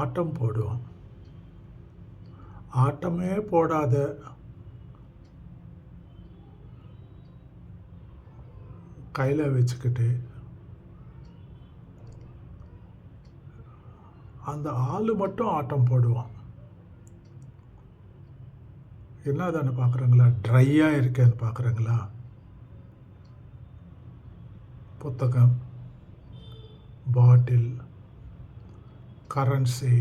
ஆட்டம் போடுவான். ஆட்டமே போடாத கையில் வச்சுக்கிட்டு அந்த ஆள் மட்டும் ஆட்டம் போடுவான். என்னதானு பார்க்குறீங்களா? ட்ரையாக இருக்கேன்னு பார்க்குறீங்களா? புத்தகம், பாட்டில், கரன்சி,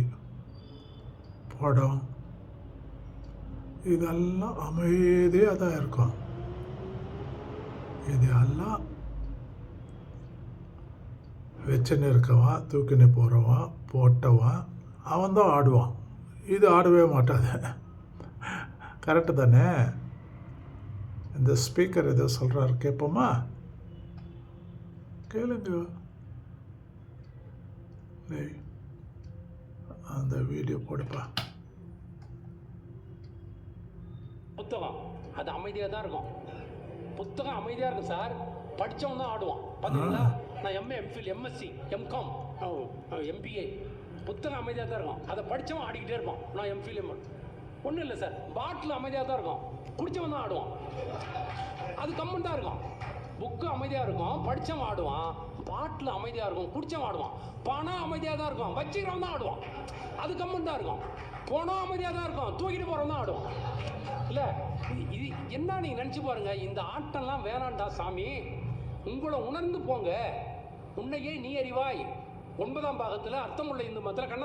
படம் இதெல்லாம் அமைதியாக தான் இருக்கும். இதெல்லாம் வச்சுன்னு இருக்கவன், தூக்கின்னு போகிறவன், போட்டவன் அவன் தான் ஆடுவான். இது ஆடவே மாட்டாது. கரெக்டு தானே? இந்த ஸ்பீக்கர் ஏதோ சொல்கிறாரு, கேட்போமா? கேளுங்க. அந்த வீடியோ போடுப்பா. புத்தகம் அது அமைதியாக தான் இருக்கும். புத்தகம் அமைதியாக இருக்கும் சார். படித்தவன் தான் ஆடுவான். பார்த்தீங்களா? நான் MA, MPhil, MSc, MCom, MBA. புத்தகம் அமைதியாக தான் இருக்கும். அதை படித்தவன் ஆடிக்கிட்டே இருப்பான். நான் எம்ஃபில், ஒன்றும் இல்லை சார். பாட்டில் அமைதியாக தான் இருக்கும். குடித்தவன் தான் ஆடுவான். அது கம்மன் தான் இருக்கும். புக்கு அமைதியாக இருக்கும், படித்தவன் ஆடுவான். பாட்டில் அமைதியாக இருக்கும், குடித்தவன் ஆடுவான். பணம் அமைதியாக தான் இருக்கும், வச்சுக்கிறவன் தான் ஆடுவான். அது கம்மன் தான் இருக்கும். பணம் அமைதியாக தான் இருக்கும், தூக்கிட்டு போகிறவன் தான் ஆடுவான். இல்லை இது என்ன நீங்கள் நினச்சி பாருங்க. இந்த ஆட்டம்லாம் வேணாண்டா சாமி. உங்களை உணர்ந்து போங்க. உன்னையே நீ அறிவாய் 9ஆம் பாகத்தில் அர்த்தமுள்ள இந்து மதத்தில்